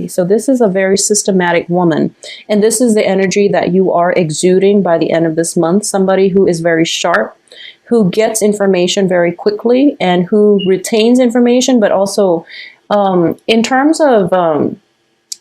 systematically. So this is a very systematic woman. And this is the energy that you are exuding by the end of this month. Somebody who is very sharp, who gets information very quickly, and who retains information, but also in terms of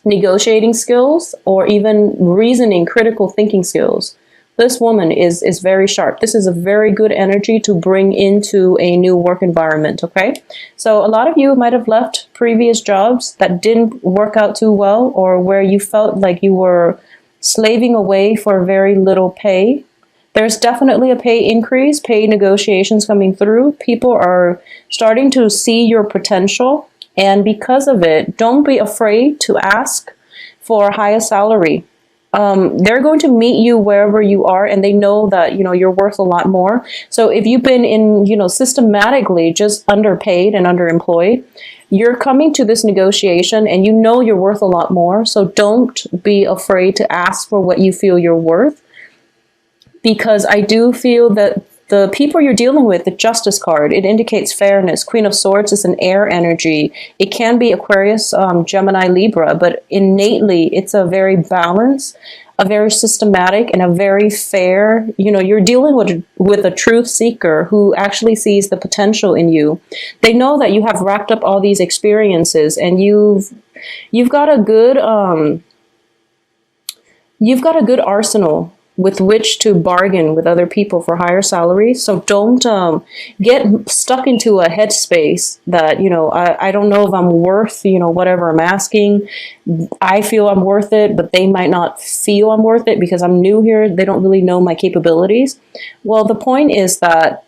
negotiating skills or even reasoning, critical thinking skills. This woman is very sharp. This is a very good energy to bring into a new work environment, okay? So a lot of you might have left previous jobs that didn't work out too well, or where you felt like you were slaving away for very little pay. There's definitely a pay increase, pay negotiations coming through. People are starting to see your potential. And because of it, don't be afraid to ask for a higher salary. They're going to meet you wherever you are, and they know that, you're worth a lot more. So if you've been in, systematically just underpaid and underemployed, you're coming to this negotiation and you know you're worth a lot more. So don't be afraid to ask for what you feel you're worth. Because I do feel that the people you're dealing with, the Justice card, it indicates fairness. Queen of Swords is an air energy. It can be Aquarius, Gemini, Libra, but innately it's a very balanced, a very systematic, and a very fair. You're dealing with a truth seeker who actually sees the potential in you. They know that you have racked up all these experiences, and you've got a good arsenal with which to bargain with other people for higher salaries. So don't get stuck into a headspace that, I don't know if I'm worth, whatever I'm asking. I feel I'm worth it, but they might not feel I'm worth it because I'm new here. They don't really know my capabilities. Well, the point is that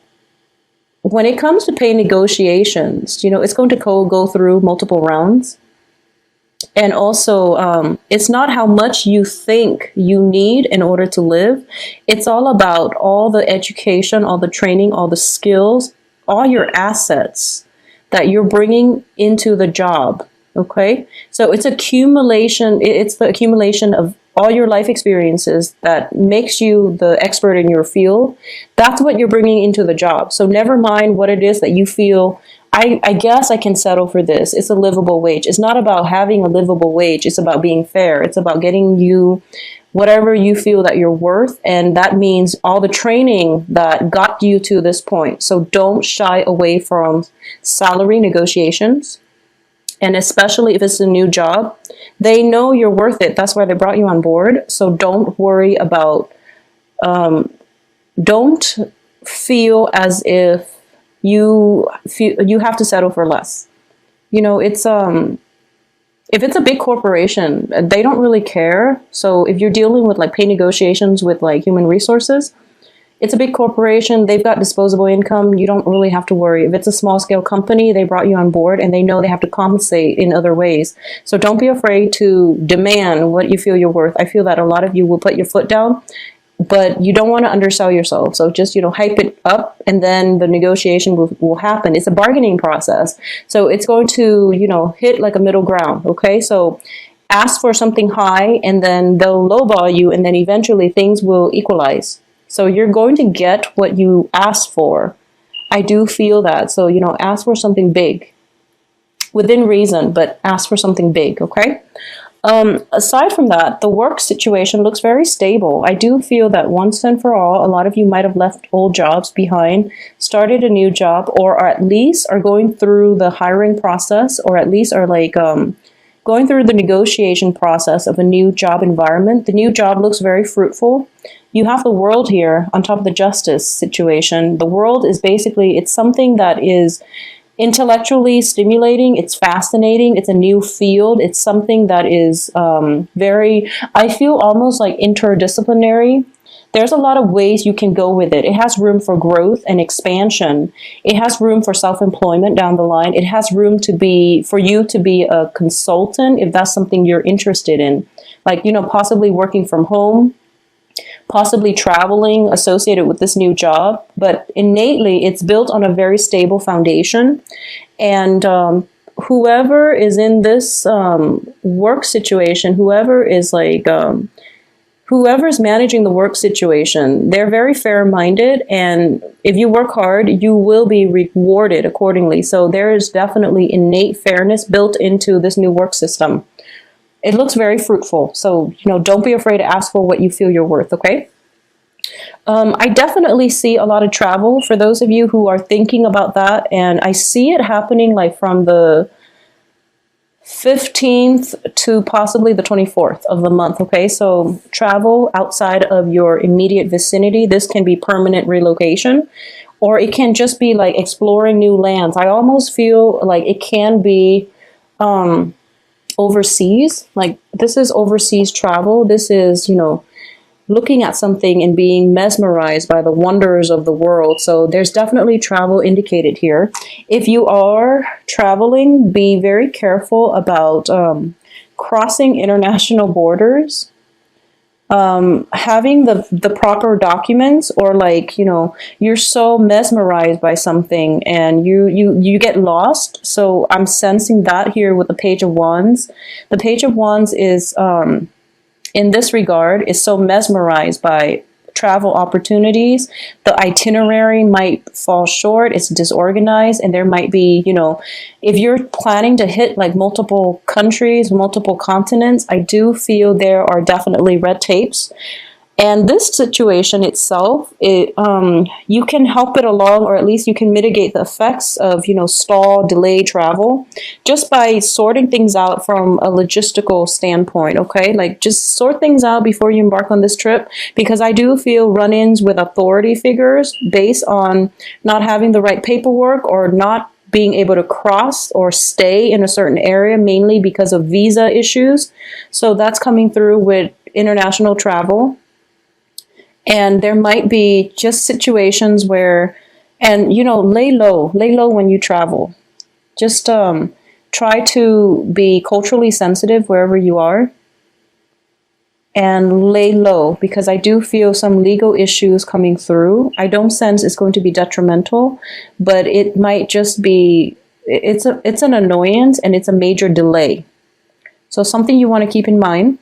when it comes to pay negotiations, it's going to go through multiple rounds. And also, it's not how much you think you need in order to live. It's all about all the education, all the training, all the skills, all your assets that you're bringing into the job. Okay? So it's accumulation. It's the accumulation of all your life experiences that makes you the expert in your field. That's what you're bringing into the job. So never mind what it is that you feel, I guess I can settle for this. It's a livable wage. It's not about having a livable wage. It's about being fair. It's about getting you whatever you feel that you're worth. And that means all the training that got you to this point. So don't shy away from salary negotiations. And especially if it's a new job, they know you're worth it. That's why they brought you on board. So don't worry about, don't feel as if you have to settle for less. It's if it's a big corporation, they don't really care. So if you're dealing with like pay negotiations with like human resources, it's a big corporation. They've got disposable income. You don't really have to worry. If it's a small scale company, they brought you on board and they know they have to compensate in other ways. So don't be afraid to demand what you feel you're worth. I feel that a lot of you will put your foot down, but you don't want to undersell yourself. So just, hype it up and then the negotiation will happen. It's a bargaining process. So it's going to, hit like a middle ground. Okay. So ask for something high and then they'll lowball you and then eventually things will equalize. So you're going to get what you ask for. I do feel that. So, ask for something big within reason, but ask for something big. Okay. Aside from that, the work situation looks very stable. I do feel that once and for all, a lot of you might have left old jobs behind, started a new job, or at least are going through the hiring process, or at least are like going through the negotiation process of a new job environment. The new job looks very fruitful. You have the world here on top of the justice situation. The world is basically, it's something that is intellectually stimulating. It's fascinating. It's a new field. It's something that is I feel almost like interdisciplinary. There's a lot of ways you can go with it. It has room for growth and expansion. It has room for self-employment down the line. It has room for you to be a consultant if that's something you're interested in. Like, possibly working from home, possibly traveling associated with this new job, but innately it's built on a very stable foundation. And whoever is in this work situation, whoever's managing the work situation, they're very fair-minded, and if you work hard, you will be rewarded accordingly. So there is definitely innate fairness built into this new work system. it looks very fruitful. So, don't be afraid to ask for what you feel you're worth, okay? I definitely see a lot of travel for those of you who are thinking about that. And I see it happening like from the 15th to possibly the 24th of the month. Okay, so travel outside of your immediate vicinity. This can be permanent relocation, or it can just be like exploring new lands. I almost feel like it can be overseas. Like this is overseas travel. This is, looking at something and being mesmerized by the wonders of the world. So there's definitely travel indicated here. If you are traveling, be very careful about crossing international borders, having the proper documents, or like, you're so mesmerized by something and you get lost. So I'm sensing that here with the Page of Wands. The Page of Wands is in this regard, is so mesmerized by travel opportunities. The itinerary might fall short, it's disorganized, and there might be, if you're planning to hit like multiple countries, multiple continents, I do feel there are definitely red tapes. And this situation itself, you can help it along, or at least you can mitigate the effects of, stall, delay travel, just by sorting things out from a logistical standpoint, okay? Like, just sort things out before you embark on this trip, because I do feel run-ins with authority figures based on not having the right paperwork, or not being able to cross or stay in a certain area, mainly because of visa issues. So that's coming through with international travel. And there might be just situations where, and lay low when you travel. Just try to be culturally sensitive wherever you are, and lay low, because I do feel some legal issues coming through. I don't sense it's going to be detrimental, but it might just be, it's an annoyance, and it's a major delay. So something you want to keep in mind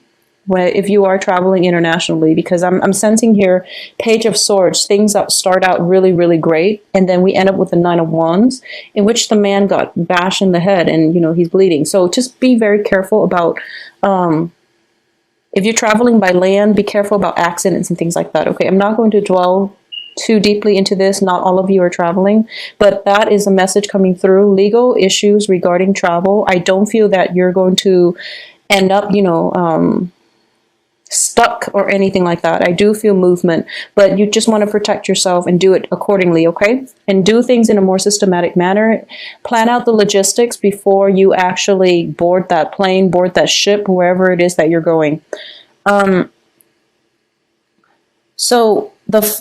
if you are traveling internationally, because I'm sensing here, Page of Swords, things that start out really, really great, and then we end up with the Nine of Wands, in which the man got bashed in the head and, he's bleeding. So just be very careful about, if you're traveling by land, be careful about accidents and things like that. Okay, I'm not going to dwell too deeply into this. Not all of you are traveling, but that is a message coming through. Legal issues regarding travel. I don't feel that you're going to end up, stuck or anything like that. I do feel movement, but you just want to protect yourself and do it accordingly, okay? And do things in a more systematic manner. Plan out the logistics before you actually board that plane, board that ship, wherever it is that you're going. So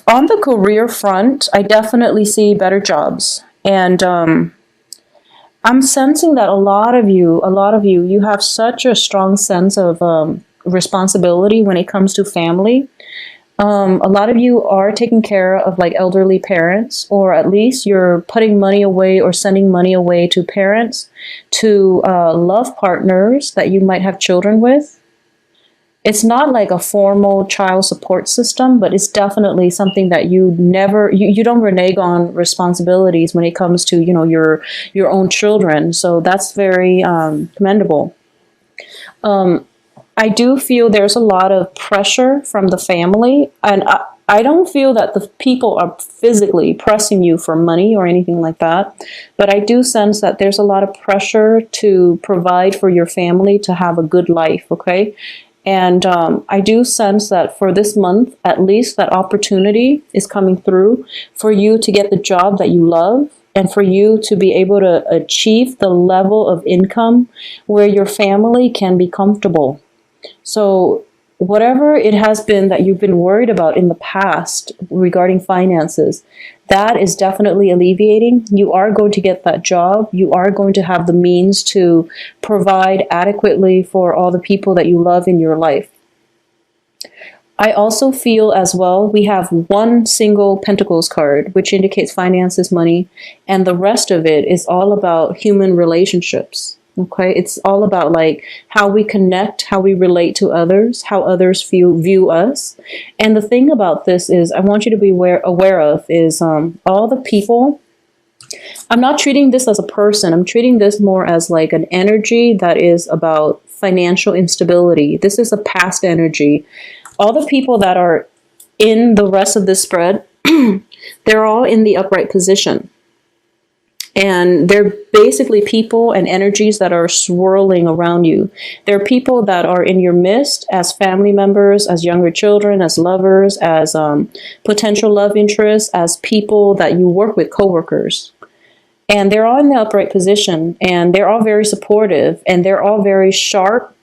on the career front, I definitely see better jobs. And I'm sensing that a lot of you have such a strong sense of responsibility when it comes to family. A lot of you are taking care of like elderly parents, or at least you're putting money away or sending money away to parents, to love partners that you might have children with. It's not like a formal child support system, but it's definitely something that you don't renege on responsibilities when it comes to, your own children. So that's very commendable. I do feel there's a lot of pressure from the family, and I don't feel that the people are physically pressing you for money or anything like that, but I do sense that there's a lot of pressure to provide for your family to have a good life, okay? And I do sense that for this month, at least, that opportunity is coming through for you to get the job that you love, and for you to be able to achieve the level of income where your family can be comfortable. So whatever it has been that you've been worried about in the past regarding finances, that is definitely alleviating. You are going to get that job. You are going to have the means to provide adequately for all the people that you love in your life. I also feel as well, we have one single Pentacles card, which indicates finances, money, and the rest of it is all about human relationships. Okay, it's all about like how we connect, how we relate to others, how others view us. And the thing about this is, I want you to be aware of is all the people I'm not treating this as a person. I'm treating this more as like an energy that is about financial instability. This is a past energy. All the people that are in the rest of this spread, they're all in the upright position. And they're basically people and energies that are swirling around you. They're people that are in your midst as family members, as younger children, as lovers, as potential love interests, as people that you work with, coworkers. And they're all in the upright position, and they're all very supportive, and they're all very sharp.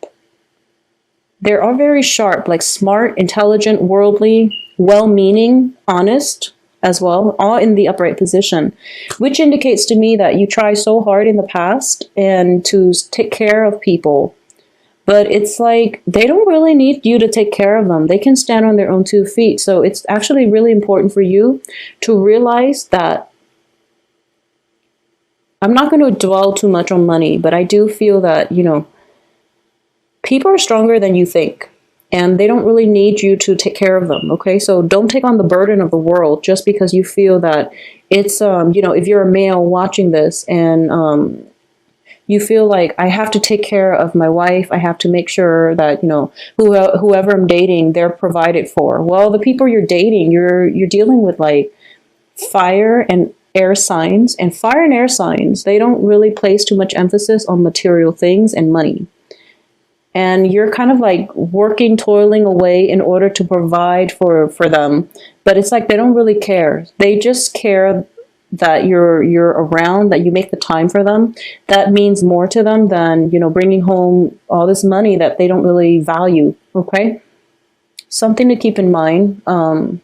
They're all very sharp, like smart, intelligent, worldly, well-meaning, honest as well, all in the upright position, which indicates to me that you try so hard in the past and to take care of people. But it's like they don't really need you to take care of them. They can stand on their own 2 feet. So it's actually really important for you to realize that I'm not going to dwell too much on money, but I do feel that, people are stronger than you think. And they don't really need you to take care of them, okay? So don't take on the burden of the world just because you feel that it's, if you're a male watching this and you feel like I have to take care of my wife, I have to make sure that, whoever I'm dating, they're provided for. Well, the people you're dating, you're dealing with like fire and air signs. And fire and air signs, they don't really place too much emphasis on material things and money. And you're kind of like working, toiling away in order to provide for them. But it's like they don't really care. They just care that you're around, that you make the time for them. That means more to them than, bringing home all this money that they don't really value, okay? Something to keep in mind. I'm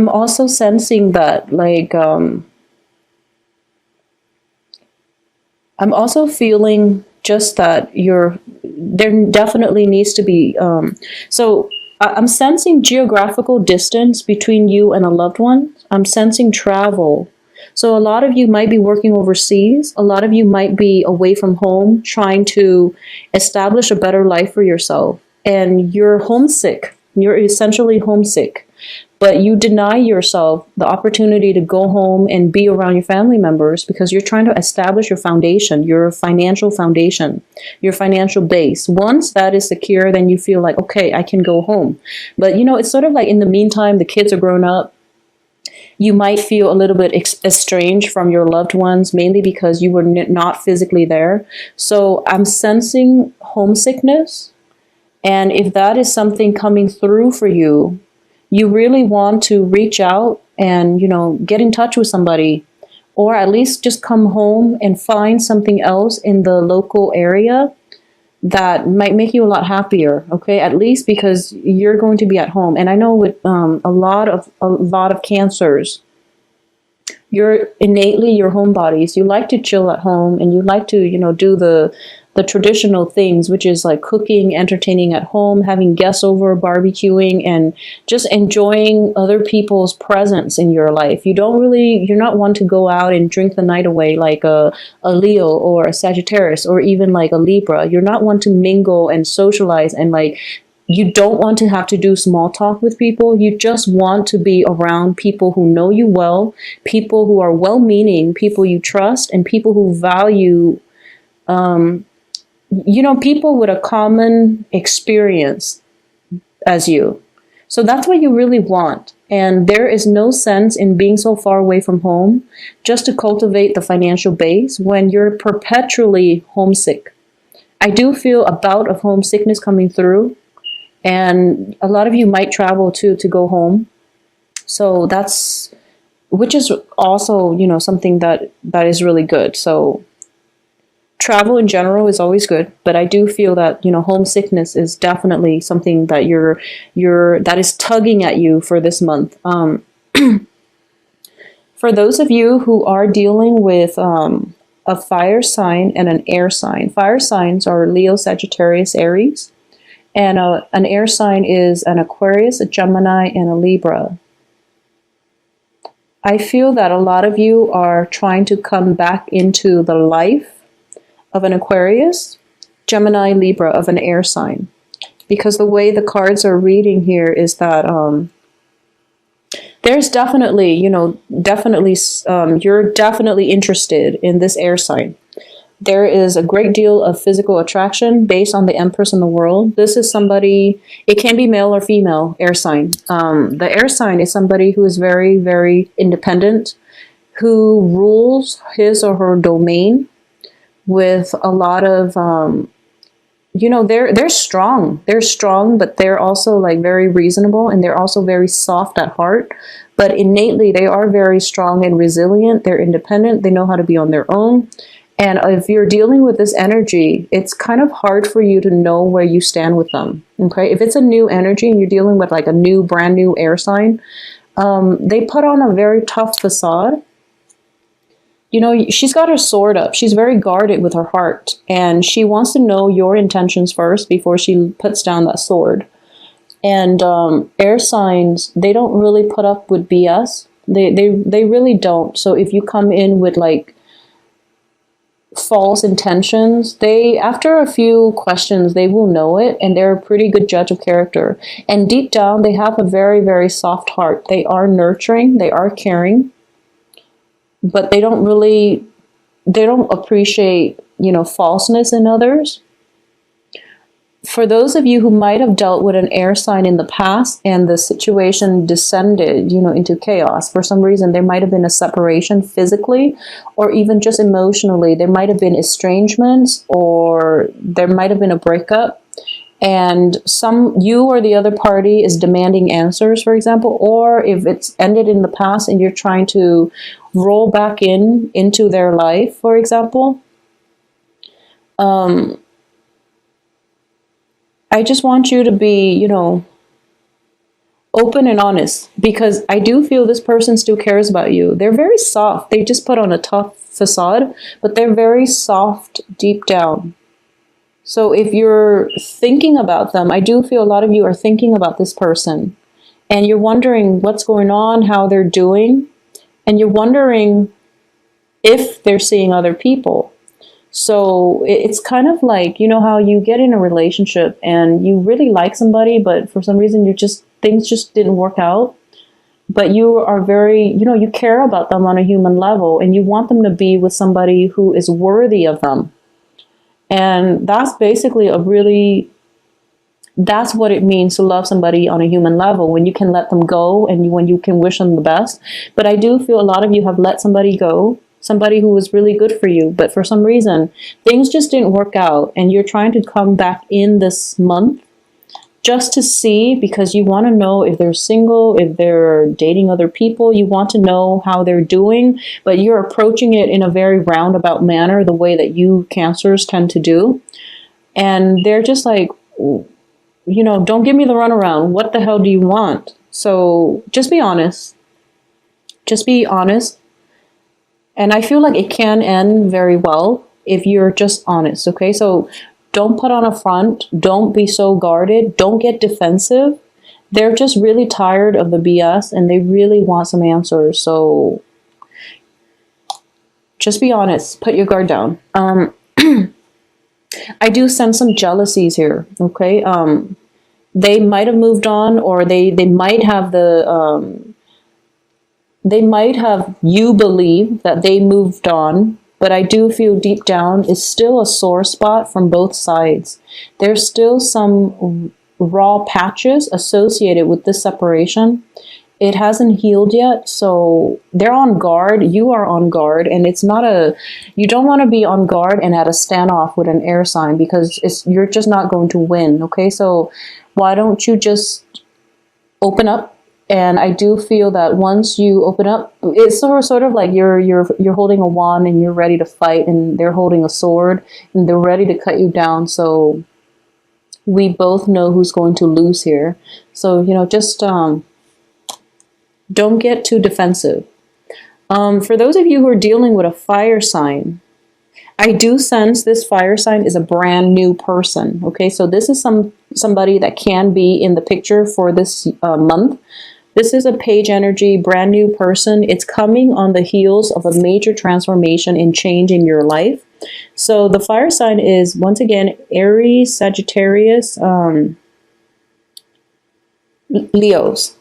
also sensing that, like, I'm also feeling just that there definitely needs to be, so I'm sensing geographical distance between you and a loved one. I'm sensing travel. So a lot of you might be working overseas. A lot of you might be away from home trying to establish a better life for yourself. And you're homesick. You're essentially homesick. But you deny yourself the opportunity to go home and be around your family members because you're trying to establish your foundation, your financial foundation, your financial base. Once that is secure, then you feel like, okay, I can go home. But, it's sort of like in the meantime, the kids are grown up. You might feel a little bit estranged from your loved ones, mainly because you were not physically there. So I'm sensing homesickness. And if that is something coming through for you, you really want to reach out and, get in touch with somebody, or at least just come home and find something else in the local area that might make you a lot happier. Okay. At least because you're going to be at home. And I know with a lot of cancers, you're innately your homebodies. You like to chill at home and you like to, do the traditional things, which is like cooking, entertaining at home, having guests over, barbecuing, and just enjoying other people's presence in your life. You're not one to go out and drink the night away like a Leo or a Sagittarius or even like a Libra. You're not one to mingle and socialize and like, you don't want to have to do small talk with people. You just want to be around people who know you well, people who are well-meaning, people you trust, and people who value people with a common experience as you. So that's what you really want. And there is no sense in being so far away from home just to cultivate the financial base when you're perpetually homesick. I do feel a bout of homesickness coming through, and a lot of you might travel too to go home. So which is also, something that is really good. So travel in general is always good, but I do feel that, homesickness is definitely something that that is tugging at you for this month. For those of you who are dealing with a fire sign and an air sign, fire signs are Leo, Sagittarius, Aries, and an air sign is an Aquarius, a Gemini, and a Libra. I feel that a lot of you are trying to come back into the life of an Aquarius, Gemini, Libra, of an air sign. Because the way the cards are reading here is that There's definitely, definitely, you're definitely interested in this air sign. There is a great deal of physical attraction based on the Empress in the world. This is somebody, it can be male or female air sign. The air sign is somebody who is very, very independent, who rules his or her domain with a lot of, they're strong. They're strong, but they're also like very reasonable, and they're also very soft at heart. But innately, they are very strong and resilient. They're independent. They know how to be on their own. And if you're dealing with this energy, it's kind of hard for you to know where you stand with them. Okay, if it's a new energy and you're dealing with like a new, brand new air sign, they put on a very tough facade. She's got her sword up. She's very guarded with her heart, and she wants to know your intentions first before she puts down that sword. And air signs, they don't really put up with BS. They really don't. So if you come in with like false intentions, they, after a few questions, they will know it, and they're a pretty good judge of character. And deep down, they have a very, very soft heart. They are nurturing. They are caring. But they don't appreciate, falseness in others. For those of you who might have dealt with an air sign in the past and the situation descended, into chaos, for some reason, there might have been a separation physically or even just emotionally. There might have been estrangements, or there might have been a breakup. And you or the other party is demanding answers, for example, or if it's ended in the past and you're trying to roll back into their life, for example, I just want you to be, open and honest, because I do feel this person still cares about you. They're very soft. They just put on a tough facade, but they're very soft deep down. So if you're thinking about them, I do feel a lot of you are thinking about this person, and you're wondering what's going on, how they're doing, and you're wondering if they're seeing other people. So it's kind of like, how you get in a relationship and you really like somebody, but for some reason things just didn't work out. But you are very, you care about them on a human level, and you want them to be with somebody who is worthy of them. And that's basically that's what it means to love somebody on a human level, when you can let them go and when you can wish them the best. But I do feel a lot of you have let somebody go, somebody who was really good for you, but for some reason, things just didn't work out, and you're trying to come back in this month just to see, because you want to know if they're single, if they're dating other people. You want to know how they're doing, but you're approaching it in a very roundabout manner, the way that you Cancers tend to do. And they're just like, don't give me the runaround. What the hell do you want? So just be honest. Just be honest. And I feel like it can end very well if you're just honest, okay? So don't put on a front. Don't be so guarded. Don't get defensive. They're just really tired of the BS, and they really want some answers. So just be honest. Put your guard down. I do sense some jealousies here, okay? They might have moved on, or they might have you believe that they moved on. But I do feel deep down is still a sore spot from both sides. There's still some raw patches associated with this separation. It hasn't healed yet, so they're on guard. You are on guard, and you don't want to be on guard and at a standoff with an air sign, because you're just not going to win, okay? So why don't you just open up? And I do feel that once you open up, it's sort of like you're holding a wand and you're ready to fight, and they're holding a sword and they're ready to cut you down. So we both know who's going to lose here. So, just don't get too defensive. For those of you who are dealing with a fire sign, I do sense this fire sign is a brand new person. Okay, so this is somebody that can be in the picture for this month. This is a page energy, brand new person. It's coming on the heels of a major transformation and change in your life. So the fire sign is, once again, Aries, Sagittarius, Leos.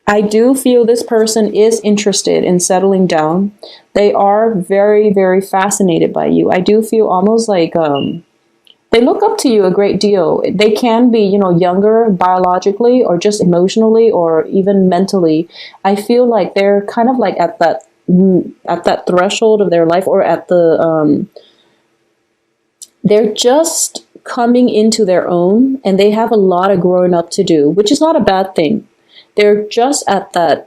I do feel this person is interested in settling down. They are very, very fascinated by you. I do feel almost like they look up to you a great deal. They can be, younger biologically or just emotionally or even mentally. I feel like they're kind of like at that threshold of their life, or at the they're just coming into their own, and they have a lot of growing up to do, which is not a bad thing. They're just at that,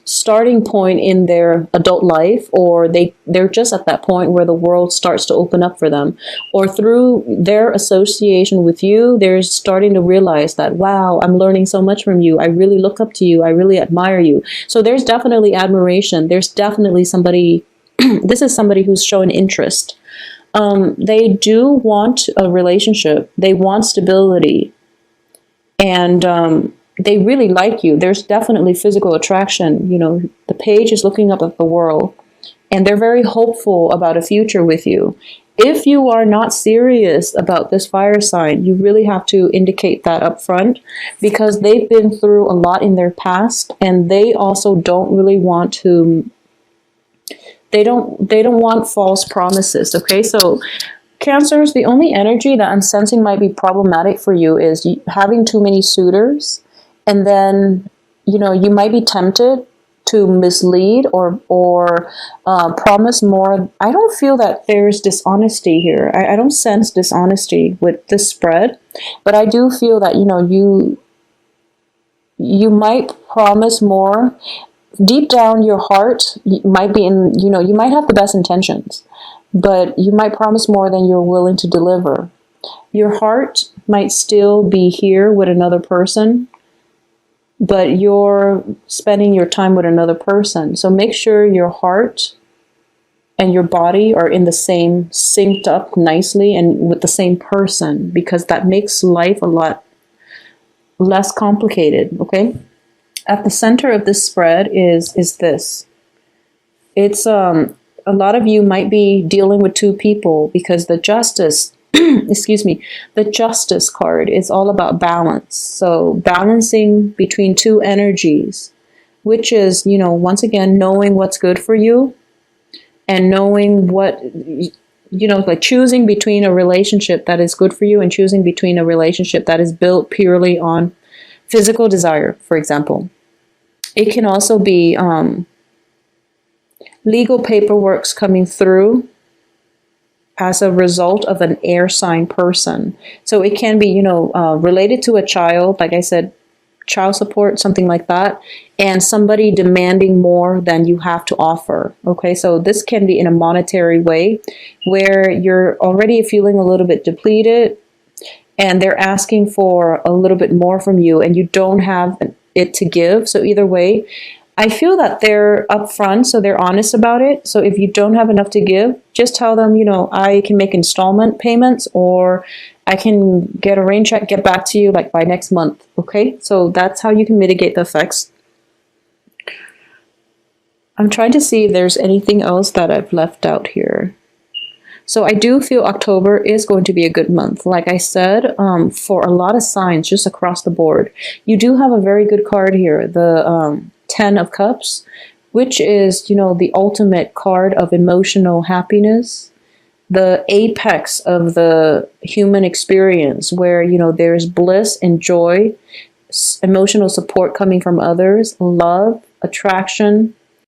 starting point in their adult life, or they're just at that point where the world starts to open up for them, or through their association with you, they're starting to realize that, wow, I'm learning so much from you. I really look up to you. I really admire you. So there's definitely admiration. There's definitely somebody, this is somebody who's showing interest. They do want a relationship. They want stability. And, they really like you. There's definitely physical attraction. The page is looking up at the world, and they're very hopeful about a future with you. If you are not serious about this fire sign, you really have to indicate that up front, because they've been through a lot in their past, and they also don't really want to, they don't want false promises. Okay, so Cancers, the only energy that I'm sensing might be problematic for you is having too many suitors. And then, you might be tempted to mislead or promise more. I don't feel that there's dishonesty here. I don't sense dishonesty with this spread, but I do feel that, you might promise more. Deep down, your heart might be you might have the best intentions, but you might promise more than you're willing to deliver. Your heart might still be here with another person, but you're spending your time with another person. So make sure your heart and your body are in the same, synced up nicely and with the same person, because that makes life a lot less complicated, okay? At the center of this spread is this. It's a lot of you might be dealing with two people, because the Justice excuse me, the Justice card is all about balance. So balancing between two energies, which is, once again, knowing what's good for you and knowing what, like choosing between a relationship that is good for you and choosing between a relationship that is built purely on physical desire, for example. It can also be legal paperwork's coming through as a result of an air sign person. So it can be, related to a child, like I said, child support, something like that, and somebody demanding more than you have to offer. Okay, so this can be in a monetary way where you're already feeling a little bit depleted and they're asking for a little bit more from you and you don't have it to give. So either way, I feel that they're upfront, so they're honest about it. So if you don't have enough to give, just tell them, I can make installment payments, or I can get a rain check, get back to you like by next month. Okay, so that's how you can mitigate the effects. I'm trying to see if there's anything else that I've left out here. So I do feel October is going to be a good month. Like I said, for a lot of signs just across the board. You do have a very good card here, the 10 of Cups, which is, the ultimate card of emotional happiness, the apex of the human experience where, there's bliss and joy, emotional support coming from others, love, attraction,